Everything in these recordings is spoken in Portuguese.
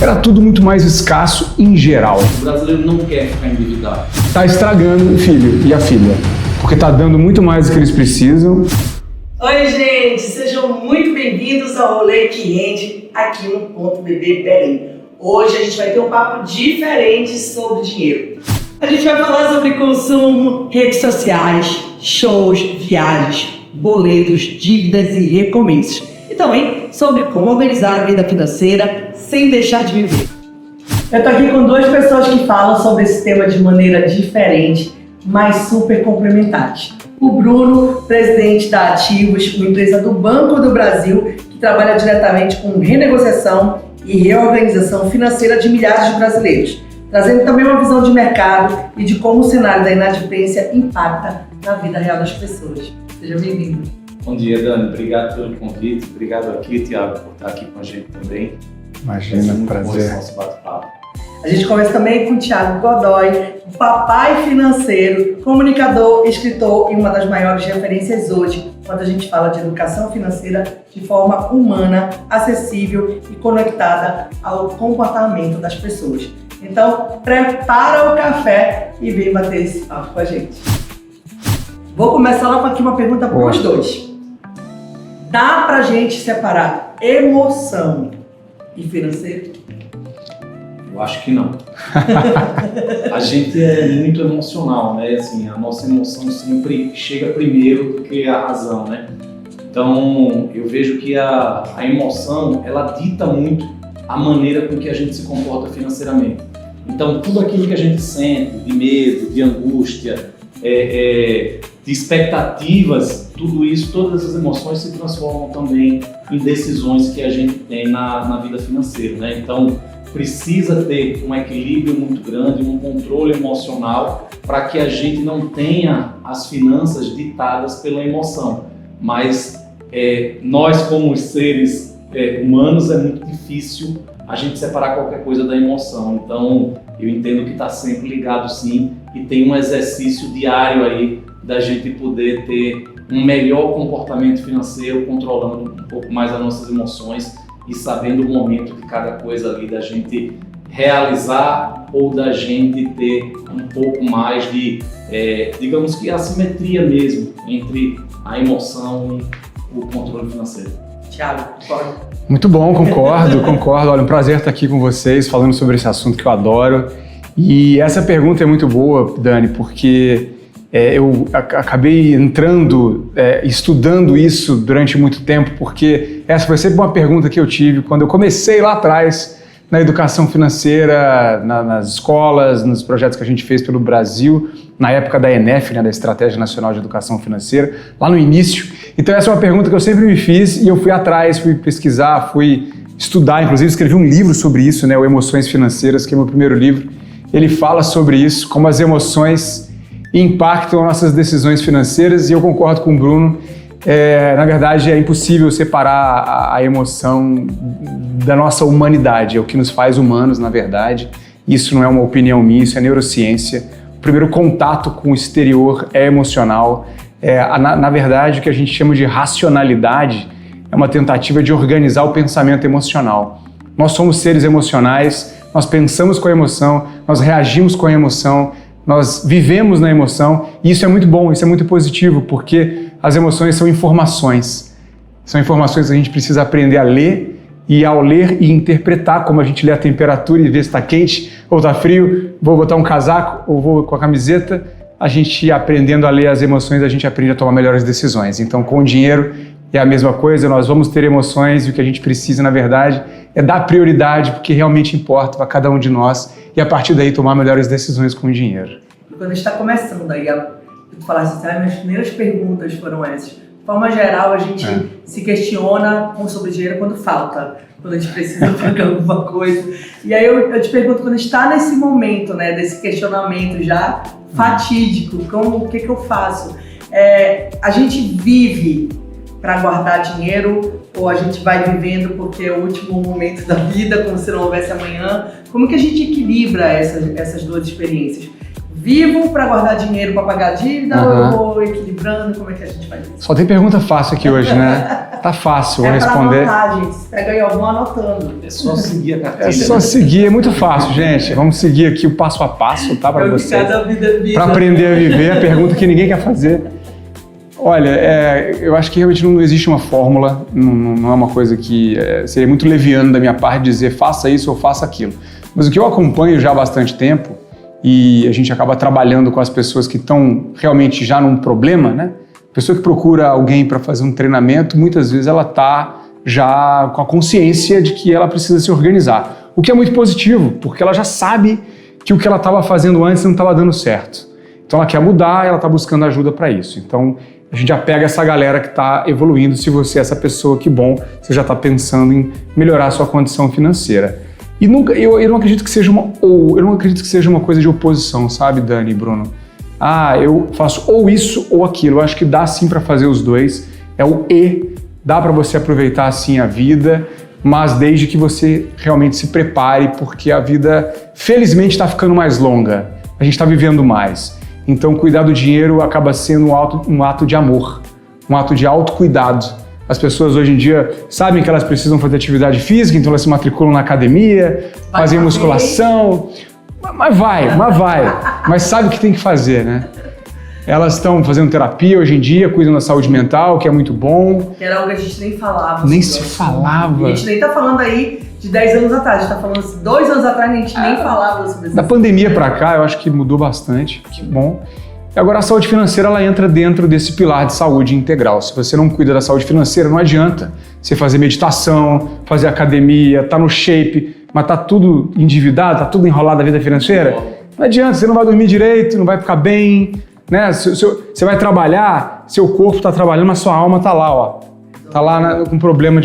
era tudo muito mais escasso em geral. O brasileiro não quer ficar endividado. Tá estragando o filho e a filha, porque tá dando muito mais do que eles precisam. Oi, gente, sejam muito bem-vindos ao Rolê que Rende aqui no Ponto BB Belém. Hoje a gente vai ter um papo diferente sobre dinheiro. A gente vai falar sobre consumo, redes sociais, shows, viagens, boletos, dívidas e recomeços. E também sobre como organizar a vida financeira sem deixar de viver. Eu tô aqui com duas pessoas que falam sobre esse tema de maneira diferente, mas super complementares. O Bruno, presidente da Ativos, uma empresa do Banco do Brasil, que trabalha diretamente com renegociação e reorganização financeira de milhares de brasileiros, trazendo também uma visão de mercado e de como o cenário da inadimplência impacta na vida real das pessoas. Seja bem-vindo. Bom dia, Dani. Obrigado pelo convite. Obrigado aqui, Thiago, por estar aqui com a gente também. Imagina, prazer. Nosso bate-papo. A gente começa também com o Thiago Godoy, papai financeiro, comunicador, escritor e uma das maiores referências hoje quando a gente fala de educação financeira de forma humana, acessível e conectada ao comportamento das pessoas. Então, prepara o café e vem bater esse papo com a gente. Vou começar logo aqui uma pergunta para os dois. Dá pra gente separar emoção e financeiro? Eu acho que não. A gente é muito emocional, né? Assim, a nossa emoção sempre chega primeiro do que a razão, né? Então, eu vejo que a emoção, ela dita muito a maneira com que a gente se comporta financeiramente. Então, tudo aquilo que a gente sente, de medo, de angústia, de expectativas, tudo isso, todas as emoções se transformam também em decisões que a gente tem na vida financeira, né? Então, precisa ter um equilíbrio muito grande, um controle emocional para que a gente não tenha as finanças ditadas pela emoção. Mas nós, como seres humanos, é muito difícil a gente separar qualquer coisa da emoção. Então, eu entendo que está sempre ligado sim e tem um exercício diário aí da gente poder ter um melhor comportamento financeiro, controlando um pouco mais as nossas emoções e sabendo o momento de cada coisa ali da gente realizar ou da gente ter um pouco mais de, digamos que assimetria mesmo entre a emoção e o controle financeiro. Thiago, concorda? Muito bom, concordo. Olha, um prazer estar aqui com vocês, falando sobre esse assunto que eu adoro. E essa pergunta é muito boa, Dani, porque eu acabei entrando, estudando isso durante muito tempo, porque essa foi sempre uma pergunta que eu tive quando eu comecei lá atrás na educação financeira, nas escolas, nos projetos que a gente fez pelo Brasil, na época da ENEF, né, da Estratégia Nacional de Educação Financeira, lá no início. Então essa é uma pergunta que eu sempre me fiz e eu fui atrás, fui pesquisar, fui estudar, inclusive escrevi um livro sobre isso, né, o Emoções Financeiras, que é o meu primeiro livro. Ele fala sobre isso, como as emoções impactam nossas decisões financeiras, e eu concordo com o Bruno. Na verdade, é impossível separar a emoção da nossa humanidade, é o que nos faz humanos, na verdade. Isso não é uma opinião minha, isso é neurociência. O primeiro contato com o exterior é emocional. Na verdade, o que a gente chama de racionalidade é uma tentativa de organizar o pensamento emocional. Nós somos seres emocionais, nós pensamos com a emoção, nós reagimos com a emoção, nós vivemos na emoção, e isso é muito bom, isso é muito positivo, porque as emoções são informações. São informações que a gente precisa aprender a ler, e ao ler e interpretar, como a gente lê a temperatura e vê se está quente ou está frio, vou botar um casaco ou vou com a camiseta, a gente aprendendo a ler as emoções, a gente aprende a tomar melhores decisões. Então, com o dinheiro é a mesma coisa, nós vamos ter emoções e o que a gente precisa, na verdade, é dar prioridade porque realmente importa para cada um de nós e a partir daí tomar melhores decisões com o dinheiro. Quando a gente está começando aí, tu falasse assim, minhas primeiras perguntas foram essas. De forma geral, a gente se questiona sobre dinheiro quando falta, quando a gente precisa pagar alguma coisa. E aí eu te pergunto, quando a gente está nesse momento, né, desse questionamento já fatídico, o que eu faço? A gente vive para guardar dinheiro ou a gente vai vivendo porque é o último momento da vida, como se não houvesse amanhã? Como que a gente equilibra essas duas experiências? Vivo para guardar dinheiro para pagar a dívida ou eu vou equilibrando? Como é que a gente faz isso? Só tem pergunta fácil aqui hoje, né? Tá fácil, vou responder. É pra anotar, gente. Se pega aí, vão anotando. É só seguir a cartilha. É só seguir, é muito fácil, gente. Vamos seguir aqui o passo a passo, tá? Para vocês. Para aprender a viver, a pergunta que ninguém quer fazer. Olha, eu acho que realmente não existe uma fórmula, não é uma coisa que seria muito leviano da minha parte dizer faça isso ou faça aquilo. Mas o que eu acompanho já há bastante tempo, e a gente acaba trabalhando com as pessoas que estão realmente já num problema, né? A pessoa que procura alguém para fazer um treinamento, muitas vezes ela está já com a consciência de que ela precisa se organizar. O que é muito positivo, porque ela já sabe que o que ela estava fazendo antes não estava dando certo. Então ela quer mudar, ela está buscando ajuda para isso. Então a gente já pega essa galera que está evoluindo. Se você é essa pessoa, que bom, você já está pensando em melhorar a sua condição financeira. E eu não acredito que seja uma coisa de oposição, sabe, Dani e Bruno? Eu faço ou isso ou aquilo. Eu acho que dá sim para fazer os dois. É o E, dá para você aproveitar assim a vida, mas desde que você realmente se prepare, porque a vida, felizmente, está ficando mais longa. A gente está vivendo mais. Então, cuidar do dinheiro acaba sendo um ato de amor, um ato de autocuidado. As pessoas hoje em dia sabem que elas precisam fazer atividade física, então elas se matriculam na academia, fazem musculação. Mas vai. Mas sabe o que tem que fazer, né? Elas estão fazendo terapia hoje em dia, cuidam da saúde mental, que é muito bom. Que era algo que a gente nem falava. Nem se falava. A gente nem tá falando aí de 10 anos atrás, a gente tá falando assim, 2 anos atrás a gente nem falava sobre isso. Da pandemia para cá, eu acho que mudou bastante, que bom. E agora a saúde financeira, ela entra dentro desse pilar de saúde integral. Se você não cuida da saúde financeira, não adianta você fazer meditação, fazer academia, tá no shape, mas tá tudo endividado, tá tudo enrolado na vida financeira. Não adianta, você não vai dormir direito, não vai ficar bem, né? Você vai trabalhar, seu corpo tá trabalhando, mas sua alma tá lá, ó. Tá lá com problema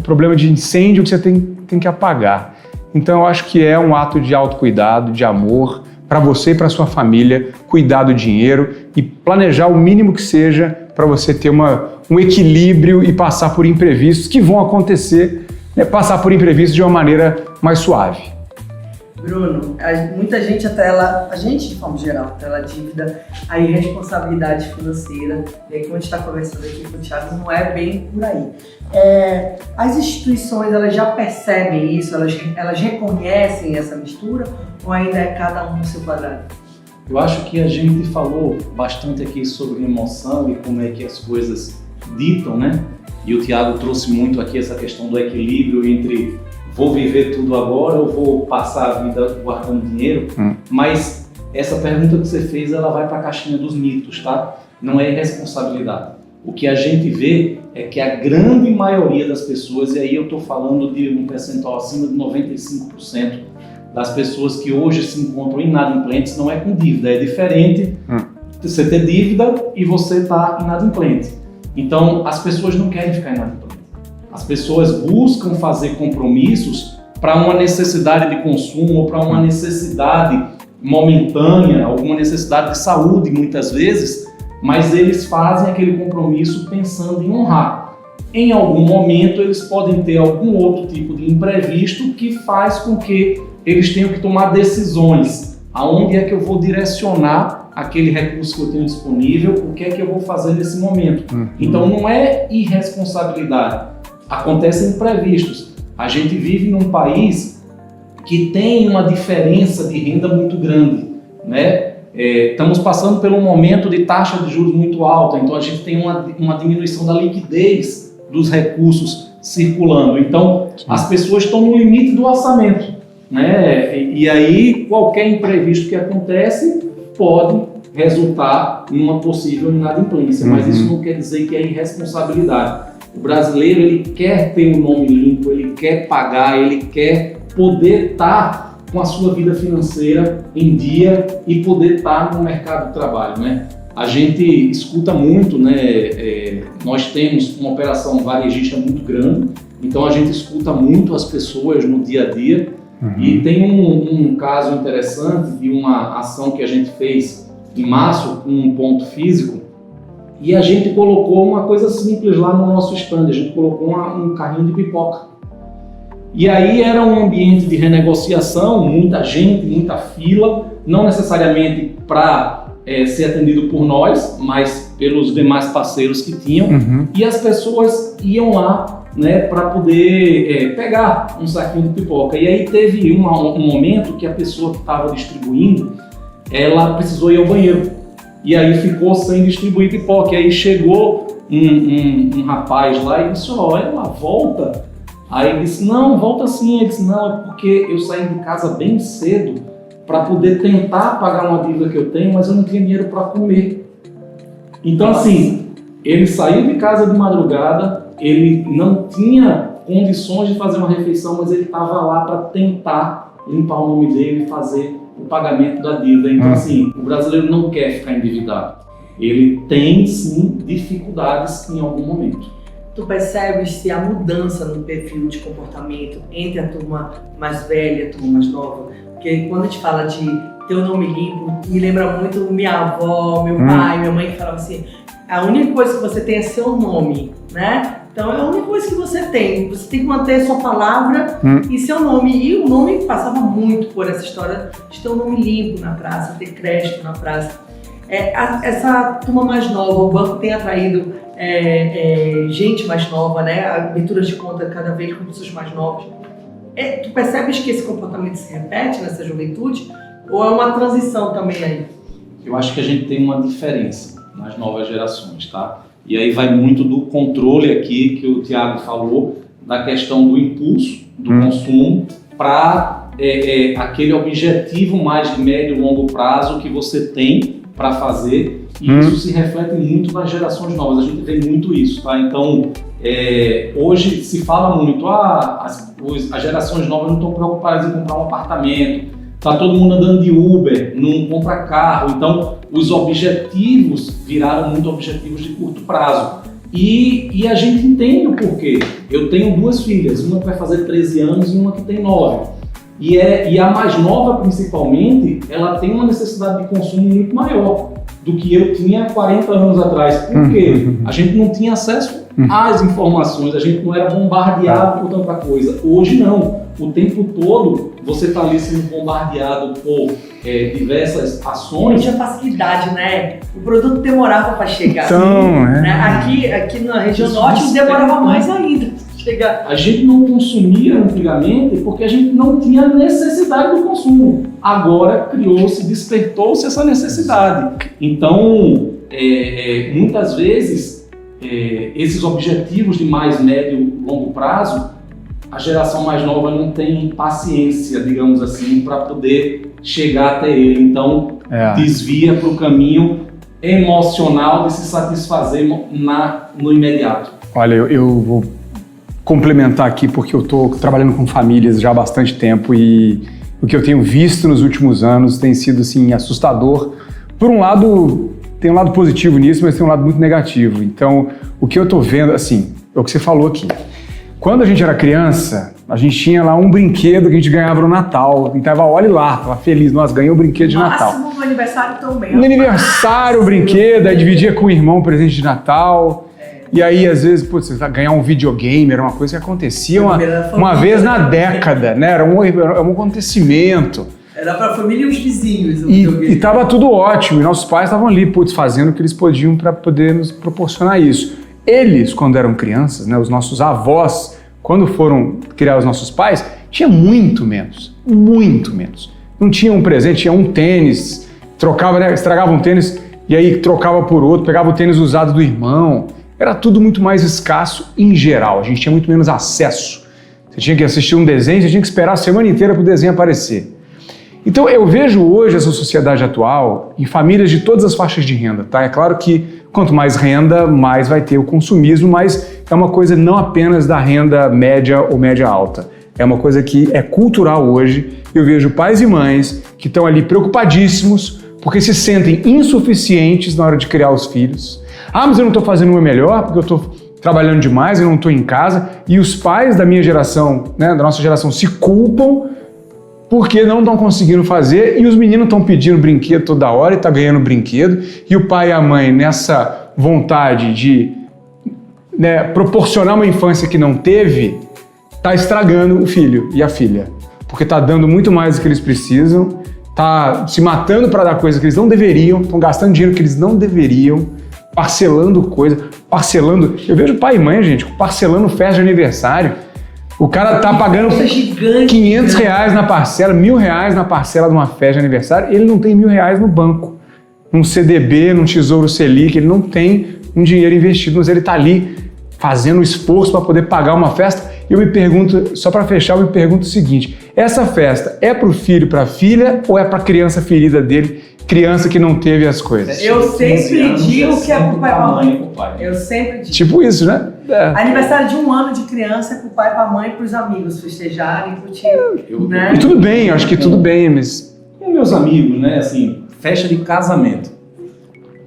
problema de incêndio que você tem que apagar. Então eu acho que é um ato de autocuidado, de amor, para você e para sua família, cuidar do dinheiro e planejar o mínimo que seja para você ter um equilíbrio e passar por imprevistos que vão acontecer, né? Passar por imprevistos de uma maneira mais suave. Bruno, muita gente a gente de forma geral, atrela a dívida, a irresponsabilidade financeira, e aí como a gente está conversando aqui com o Thiago, não é bem por aí. As instituições, elas já percebem isso, elas reconhecem essa mistura, ou ainda é cada um no seu quadrado? Eu acho que a gente falou bastante aqui sobre emoção e como é que as coisas ditam, né? E o Thiago trouxe muito aqui essa questão do equilíbrio entre vou viver tudo agora ou vou passar a vida guardando dinheiro, mas essa pergunta que você fez, ela vai para a caixinha dos mitos, tá? Não é irresponsabilidade. O que a gente vê é que a grande maioria das pessoas, e aí eu estou falando de um percentual acima de 95% das pessoas que hoje se encontram inadimplentes, não é com dívida, é diferente você ter dívida e você estar inadimplente. Então, as pessoas não querem ficar inadimplentes. As pessoas buscam fazer compromissos para uma necessidade de consumo ou para uma necessidade momentânea, alguma necessidade de saúde muitas vezes, mas eles fazem aquele compromisso pensando em honrar. Em algum momento eles podem ter algum outro tipo de imprevisto que faz com que eles tenham que tomar decisões. Aonde é que eu vou direcionar aquele recurso que eu tenho disponível, o que é que eu vou fazer nesse momento. Então não é irresponsabilidade. Acontecem imprevistos. A gente vive num país que tem uma diferença de renda muito grande, né? Estamos passando por um momento de taxa de juros muito alta, então a gente tem uma diminuição da liquidez dos recursos circulando. Então as pessoas estão no limite do orçamento, né? E aí qualquer imprevisto que acontece pode resultar em uma possível inadimplência, mas isso não quer dizer que é irresponsabilidade. O brasileiro, ele quer ter um nome limpo, ele quer pagar, ele quer poder estar com a sua vida financeira em dia e poder estar no mercado de trabalho, né? A gente escuta muito, né? Nós temos uma operação varejista muito grande, então a gente escuta muito as pessoas no dia a dia. E tem um caso interessante de uma ação que a gente fez em março com um ponto físico. E a gente colocou uma coisa simples lá no nosso stand, a gente colocou um carrinho de pipoca. E aí era um ambiente de renegociação, muita gente, muita fila, não necessariamente para ser atendido por nós, mas pelos demais parceiros que tinham, e as pessoas iam lá, né, para poder pegar um saquinho de pipoca. E aí teve um momento que a pessoa que estava distribuindo, ela precisou ir ao banheiro, e aí ficou sem distribuir pipoca. E aí chegou um rapaz lá e disse, ela volta? Aí ele disse, não, volta sim. Ele disse, não, é porque eu saí de casa bem cedo para poder tentar pagar uma dívida que eu tenho, mas eu não tinha dinheiro para comer. Então, assim, ele saiu de casa de madrugada, ele não tinha condições de fazer uma refeição, mas ele estava lá para tentar limpar o nome dele e fazer o pagamento da dívida. Então, assim, o brasileiro não quer ficar endividado. Ele tem, sim, dificuldades em algum momento. Tu percebes se a mudança no perfil de comportamento entre a turma mais velha e a turma mais nova? Porque quando a gente fala de ter o nome limpo, me lembra muito minha avó, meu pai, minha mãe que falavam assim, a única coisa que você tem é seu nome, né? Então é a única coisa que você tem que manter sua palavra e seu nome. E o nome passava muito por essa história de ter um nome limpo na praça, ter crédito na praça. Essa turma mais nova, o banco tem atraído gente mais nova, né? Aberturas de conta cada vez com pessoas mais novas. Tu percebes que esse comportamento se repete nessa juventude? Ou é uma transição também aí? Eu acho que a gente tem uma diferença nas novas gerações, tá? E aí vai muito do controle aqui que o Thiago falou, da questão do impulso, do consumo, para aquele objetivo mais de médio e longo prazo que você tem para fazer. E isso se reflete muito nas gerações novas, a gente vê muito isso, tá? Então, hoje se fala muito, as gerações novas não estão preocupadas em comprar um apartamento, tá todo mundo andando de Uber, não compra carro, então os objetivos viraram muito objetivos de curto prazo. E a gente entende o porquê. Eu tenho 2 filhas, uma que vai fazer 13 anos e uma que tem 9. E a mais nova, principalmente, ela tem uma necessidade de consumo muito maior do que eu tinha 40 anos atrás. Por quê? A gente não tinha acesso às informações, a gente não era bombardeado por tanta coisa. Hoje não. O tempo todo você está ali sendo bombardeado por diversas ações. Tinha facilidade, né? O produto demorava para chegar. Então, né? Aqui na região norte demorava mais ainda. A gente não consumia antigamente porque a gente não tinha necessidade do consumo. Agora despertou-se essa necessidade. Então, muitas vezes, esses objetivos de mais médio e longo prazo, a geração mais nova não tem paciência, digamos assim, para poder chegar até ele. Então, desvia para o caminho emocional de se satisfazer no imediato. Olha, eu vou complementar aqui porque eu estou trabalhando com famílias já há bastante tempo e o que eu tenho visto nos últimos anos tem sido assim, assustador. Por um lado, tem um lado positivo nisso, mas tem um lado muito negativo. Então, o que eu estou vendo, assim, é o que você falou aqui. Quando a gente era criança, a gente tinha lá um brinquedo que a gente ganhava no Natal. E tava, olha lá, tava feliz, nós ganhamos o brinquedo de Natal. Máximo no aniversário também. No aniversário, o brinquedo, aí dividia com o irmão o presente de Natal. E aí, às vezes, putz, você vai ganhar um videogame, era uma coisa que acontecia uma vez na década, né? Era um acontecimento. Era pra família e os vizinhos. E tava tudo ótimo, e nossos pais estavam ali, putz, fazendo o que eles podiam para poder nos proporcionar isso. Eles, quando eram crianças, né, os nossos avós, quando foram criar os nossos pais, tinha muito menos. Não tinha um presente, tinha um tênis, trocava, né, estragava um tênis e aí trocava por outro, pegava o tênis usado do irmão. Era tudo muito mais escasso em geral, a gente tinha muito menos acesso. Você tinha que assistir um desenho, você tinha que esperar a semana inteira para o desenho aparecer. Então eu vejo hoje essa sociedade atual em famílias de todas as faixas de renda, tá? É claro que quanto mais renda, mais vai ter o consumismo, mas é uma coisa não apenas da renda média ou média alta. É uma coisa que é cultural hoje. Eu vejo pais e mães que estão ali preocupadíssimos porque se sentem insuficientes na hora de criar os filhos. Mas eu não estou fazendo o meu melhor porque eu estou trabalhando demais, eu não estou em casa. E os pais da minha geração, né, da nossa geração, se culpam porque não estão conseguindo fazer e os meninos estão pedindo brinquedo toda hora e estão ganhando brinquedo. E o pai e a mãe, nessa vontade de, né, proporcionar uma infância que não teve, está estragando o filho e a filha. Porque está dando muito mais do que eles precisam, está se matando para dar coisa que eles não deveriam, estão gastando dinheiro que eles não deveriam. parcelando coisa, parcelando... Eu vejo pai e mãe, gente, parcelando festa de aniversário. O cara tá pagando R$500 na parcela, R$1.000 na parcela de uma festa de aniversário, ele não tem R$1.000 no banco, num CDB, num Tesouro Selic, ele não tem um dinheiro investido, mas ele tá ali fazendo o esforço para poder pagar uma festa. E eu me pergunto, só para fechar, eu me pergunto o seguinte, essa festa é pro filho, pra filha, ou é pra criança ferida dele, criança que não teve as coisas? Eu sempre digo que é pro pai e pra mãe. Eu sempre digo. Tipo isso, né? Aniversário de 1 ano de criança é pro pai, pra mãe e pros amigos festejarem, curtir. Né? E tudo bem, eu acho que tudo bem, mas... E meus amigos, né, assim, festa de casamento.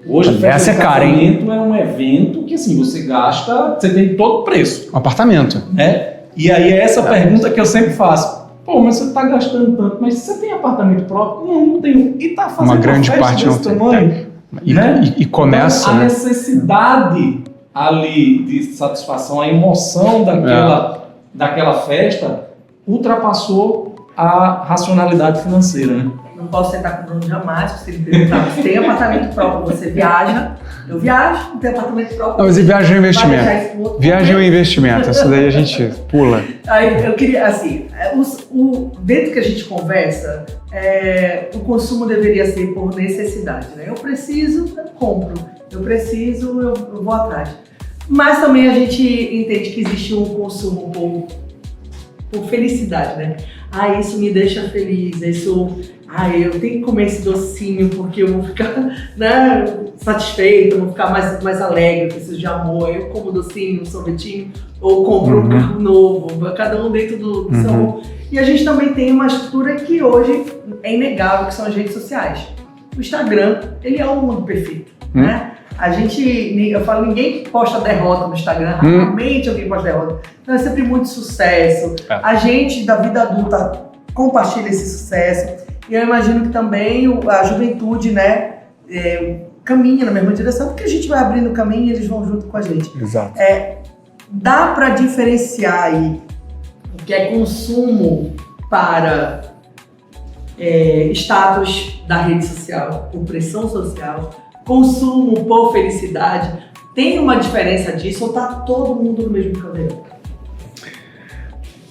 Hoje, essa festa de casamento é um evento que, assim, você gasta, você tem todo o preço. Um apartamento. Né? E aí é essa pergunta que eu sempre faço. Pô, mas você está gastando tanto, mas você tem apartamento próprio? Não, não tenho. E está fazendo uma grande festa parte desse tamanho? E começa, então, a né? necessidade ali de satisfação, a emoção daquela festa ultrapassou a racionalidade financeira, né? Não posso sentar com o Bruno jamais, porque se ele perguntar se tem apartamento próprio, você viaja. Eu viajo, não tenho apartamento próprio. Não, mas e viagem é um investimento. Viagem é um investimento, essa daí a gente pula. Aí eu queria, assim, dentro que a gente conversa, o consumo deveria ser por necessidade, né? Eu preciso, eu compro. Eu preciso, eu vou atrás. Mas também a gente entende que existe um consumo por felicidade, né? Isso me deixa feliz, eu tenho que comer esse docinho porque eu vou ficar, né, satisfeito, eu vou ficar mais alegre, eu preciso de amor, eu como docinho, um sorvetinho, ou compro um carro novo, cada um dentro do seu amor. E a gente também tem uma estrutura que hoje é inegável, que são as redes sociais. O Instagram, ele é o mundo perfeito, né? Eu falo, ninguém posta derrota no Instagram, raramente alguém posta derrota. Então é sempre muito sucesso. A gente da vida adulta compartilha esse sucesso. E eu imagino que também a juventude, né, caminha na mesma direção, porque a gente vai abrindo o caminho e eles vão junto com a gente. Exato. Dá para diferenciar aí o que é consumo para status da rede social, por pressão social, consumo por felicidade. Tem uma diferença disso ou tá todo mundo no mesmo caldeirão?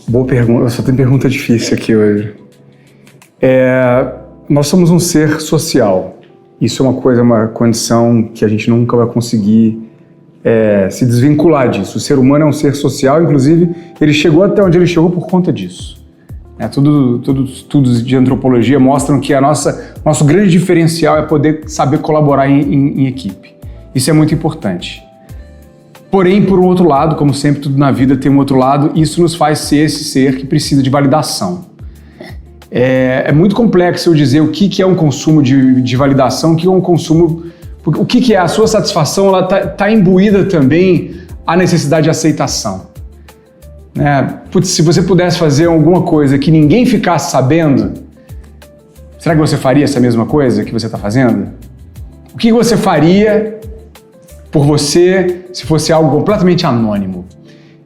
Boa pergunta, só tem pergunta difícil aqui hoje. Nós somos um ser social. Isso é uma condição que a gente nunca vai conseguir se desvincular disso. O ser humano é um ser social, inclusive ele chegou até onde ele chegou por conta disso. Todos os estudos de antropologia mostram que nosso grande diferencial é poder saber colaborar em equipe. Isso é muito importante. Porém, por um outro lado, como sempre tudo na vida tem um outro lado, isso nos faz ser esse ser que precisa de validação. É muito complexo eu dizer o que é um consumo de validação, o que é um consumo... O que é a sua satisfação, ela tá imbuída também a necessidade de aceitação. Se você pudesse fazer alguma coisa que ninguém ficasse sabendo, será que você faria essa mesma coisa que você está fazendo? O que você faria por você se fosse algo completamente anônimo?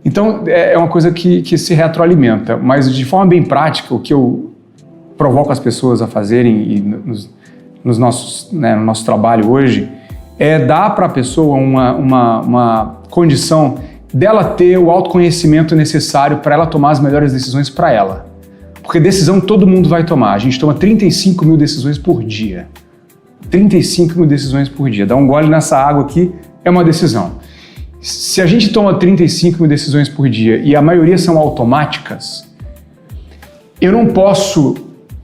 Então, é uma coisa que se retroalimenta, mas de forma bem prática, o que eu provoco as pessoas a fazerem no nosso trabalho hoje é dar para a pessoa uma condição dela ter o autoconhecimento necessário para ela tomar as melhores decisões para ela. Porque decisão todo mundo vai tomar. A gente toma 35 mil decisões por dia. 35 mil decisões por dia. Dar um gole nessa água aqui é uma decisão. Se a gente toma 35 mil decisões por dia e a maioria são automáticas, eu não posso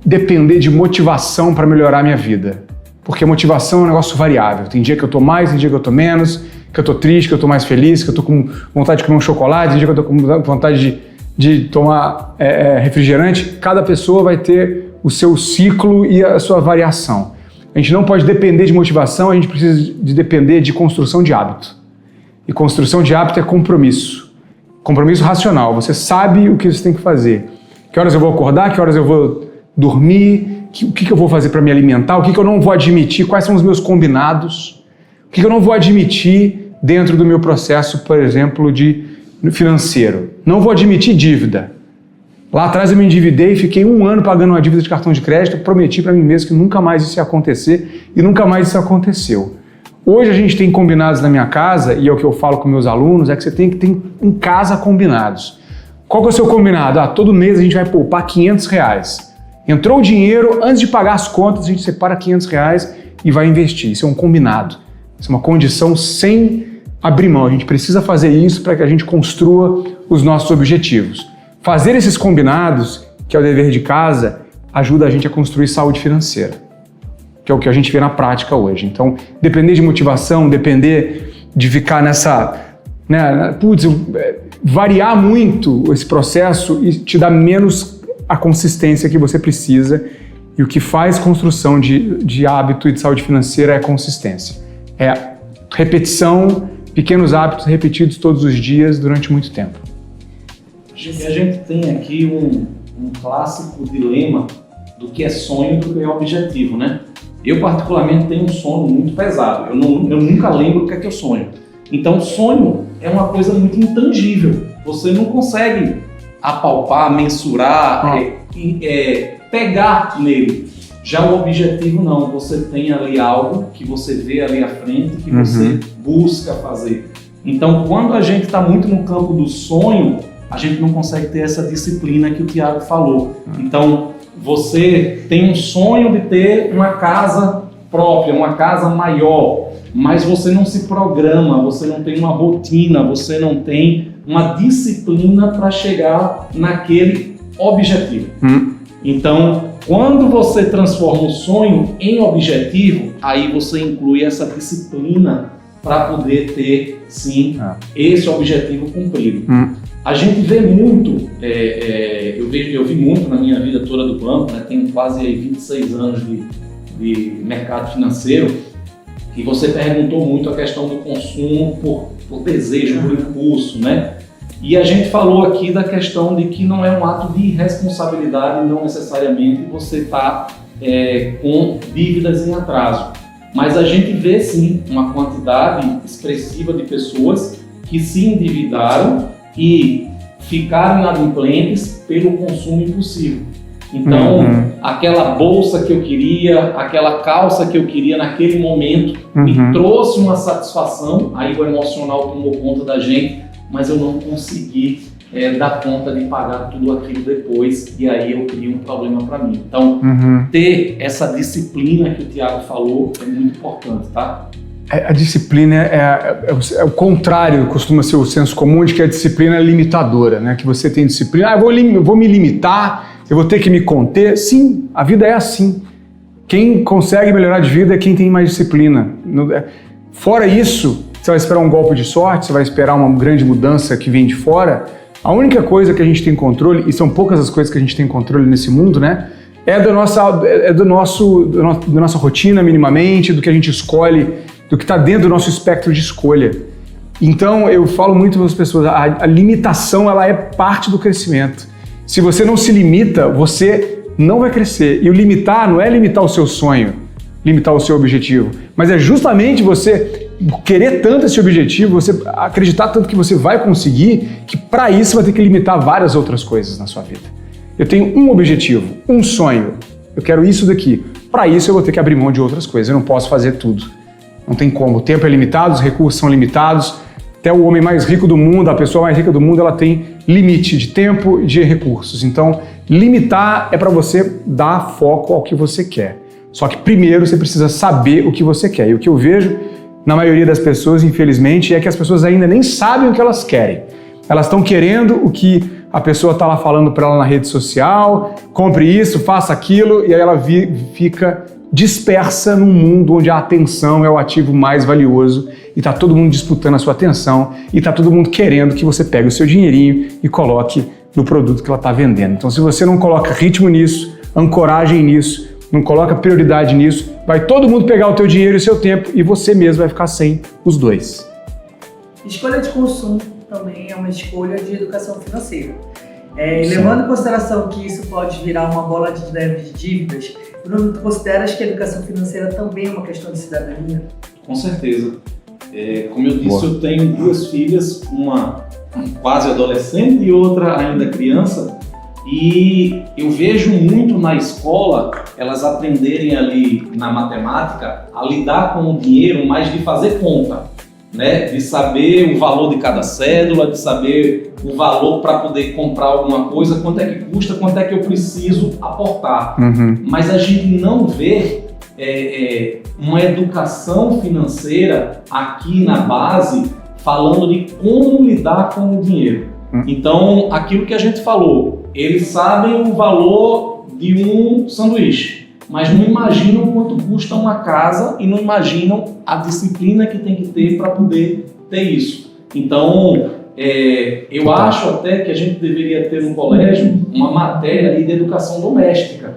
depender de motivação para melhorar a minha vida. Porque motivação é um negócio variável. Tem dia que eu tô mais, tem dia que eu tô menos, que eu tô triste, que eu tô mais feliz, que eu tô com vontade de comer um chocolate, tem dia que eu tô com vontade de tomar refrigerante. Cada pessoa vai ter o seu ciclo e a sua variação. A gente não pode depender de motivação, a gente precisa de depender de construção de hábito. E construção de hábito é compromisso. Compromisso racional. Você sabe o que você tem que fazer. Que horas eu vou acordar, que horas eu vou dormir, o que eu vou fazer para me alimentar, o que eu não vou admitir, quais são os meus combinados, o que eu não vou admitir dentro do meu processo, por exemplo, de financeiro. Não vou admitir dívida. Lá atrás eu me endividei, fiquei 1 ano pagando uma dívida de cartão de crédito, prometi para mim mesmo que nunca mais isso ia acontecer e nunca mais isso aconteceu. Hoje a gente tem combinados na minha casa, e é o que eu falo com meus alunos, é que você tem que ter em casa combinados. Qual que é o seu combinado? Todo mês a gente vai poupar R$500. Entrou o dinheiro, antes de pagar as contas, a gente separa R$500 e vai investir. Isso é um combinado. Isso é uma condição sem abrir mão. A gente precisa fazer isso para que a gente construa os nossos objetivos. Fazer esses combinados, que é o dever de casa, ajuda a gente a construir saúde financeira, que é o que a gente vê na prática hoje. Então, depender de motivação, depender de ficar nessa... variar muito esse processo e te dá menos a consistência que você precisa, e o que faz construção de hábito e de saúde financeira é a consistência. É repetição, pequenos hábitos repetidos todos os dias durante muito tempo. Acho que a gente tem aqui um clássico dilema do que é sonho e do que é objetivo, né? Eu particularmente tenho um sono muito pesado, eu nunca lembro o que é que eu sonho. Então sonho é uma coisa muito intangível, você não consegue apalpar, mensurar, pegar nele. Já o objetivo não, você tem ali algo que você vê ali à frente, que você busca fazer. Então quando a gente está muito no campo do sonho, a gente não consegue ter essa disciplina que o Thiago falou. Então você tem um sonho de ter uma casa própria, uma casa maior, mas você não se programa, você não tem uma rotina, você não tem uma disciplina para chegar naquele objetivo. Então, quando você transforma o sonho em objetivo, aí você inclui essa disciplina para poder ter, sim, esse objetivo cumprido. A gente vê muito, eu vi muito na minha vida toda do banco, né? Tenho quase 26 anos de mercado financeiro, e você perguntou muito a questão do consumo por desejo, por impulso, né? E a gente falou aqui da questão de que não é um ato de irresponsabilidade, não necessariamente você está com dívidas em atraso. Mas a gente vê sim uma quantidade expressiva de pessoas que se endividaram e ficaram inadimplentes pelo consumo impulsivo. Então, aquela bolsa que eu queria, aquela calça que eu queria naquele momento, me trouxe uma satisfação, aí o emocional tomou conta da gente, mas eu não consegui dar conta de pagar tudo aquilo depois, e aí eu crio um problema para mim. Então, ter essa disciplina que o Thiago falou é muito importante, tá? A disciplina é o contrário, costuma ser o senso comum de que a disciplina é limitadora, né? Que você tem disciplina, eu vou me limitar, eu vou ter que me conter. Sim, a vida é assim. Quem consegue melhorar de vida é quem tem mais disciplina. Fora isso, você vai esperar um golpe de sorte, você vai esperar uma grande mudança que vem de fora. A única coisa que a gente tem controle, e são poucas as coisas que a gente tem controle nesse mundo, né? É da nossa rotina minimamente, do que a gente escolhe, do que está dentro do nosso espectro de escolha. Então, eu falo muito para as pessoas, a limitação ela é parte do crescimento. Se você não se limita, você não vai crescer. E o limitar não é limitar o seu sonho, limitar o seu objetivo, mas é justamente você querer tanto esse objetivo, você acreditar tanto que você vai conseguir, que para isso você vai ter que limitar várias outras coisas na sua vida. Eu tenho um objetivo, um sonho, eu quero isso daqui. Para isso eu vou ter que abrir mão de outras coisas, eu não posso fazer tudo. Não tem como, o tempo é limitado, os recursos são limitados, até o homem mais rico do mundo, a pessoa mais rica do mundo, ela tem limite de tempo e de recursos. Então, limitar é para você dar foco ao que você quer. Só que primeiro você precisa saber o que você quer. E o que eu vejo na maioria das pessoas, infelizmente, é que as pessoas ainda nem sabem o que elas querem. Elas estão querendo o que a pessoa está lá falando para ela na rede social, compre isso, faça aquilo, e aí ela fica dispersa num mundo onde a atenção é o ativo mais valioso e está todo mundo disputando a sua atenção e está todo mundo querendo que você pegue o seu dinheirinho e coloque no produto que ela está vendendo. Então, se você não coloca ritmo nisso, ancoragem nisso, não coloca prioridade nisso, vai todo mundo pegar o teu dinheiro e o seu tempo e você mesmo vai ficar sem os dois. Escolha de consumo também é uma escolha de educação financeira. Levando em consideração que isso pode virar uma bola de neve de dívidas, Bruno, tu consideras que a educação financeira também é uma questão de cidadania? Com certeza. Como eu disse, eu tenho duas filhas, uma quase adolescente e outra ainda criança, E eu vejo muito na escola elas aprenderem ali na matemática a lidar com o dinheiro, mas de fazer conta, né? De saber o valor de cada cédula, de saber o valor para poder comprar alguma coisa, quanto é que custa, quanto é que eu preciso aportar. Mas a gente não vê uma educação financeira aqui na base falando de como lidar com o dinheiro. Então, aquilo que a gente falou, eles sabem o valor de um sanduíche, mas não imaginam quanto custa uma casa e não imaginam a disciplina que tem que ter para poder ter isso. Então, eu acho até que a gente deveria ter no colégio uma matéria ali de educação doméstica.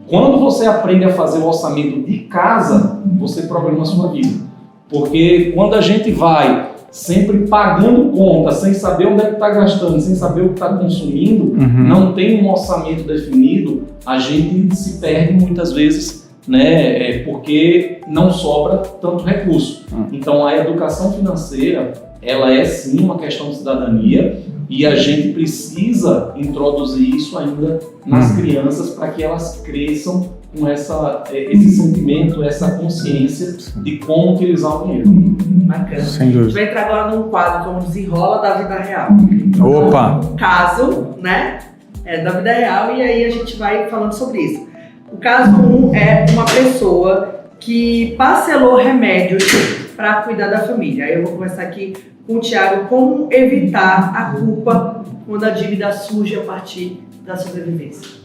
Quando você aprende a fazer o orçamento de casa, você programa a sua vida. Porque quando a gente vai sempre pagando conta, sem saber onde é que está gastando, sem saber o que está consumindo, não tem um orçamento definido, a gente se perde muitas vezes, né, porque não sobra tanto recurso. Então a educação financeira, ela é sim uma questão de cidadania e a gente precisa introduzir isso ainda nas crianças para que elas cresçam com esse sentimento, essa consciência de como utilizar o dinheiro. Bacana. Sem dúvida. A gente vai entrar agora num quadro como Desenrola da Vida Real. Opa! Um caso, né, da vida real, e aí a gente vai falando sobre isso. O caso 1 é uma pessoa que parcelou remédios para cuidar da família. Aí eu vou começar aqui com o Thiago, como evitar a culpa quando a dívida surge a partir da sobrevivência.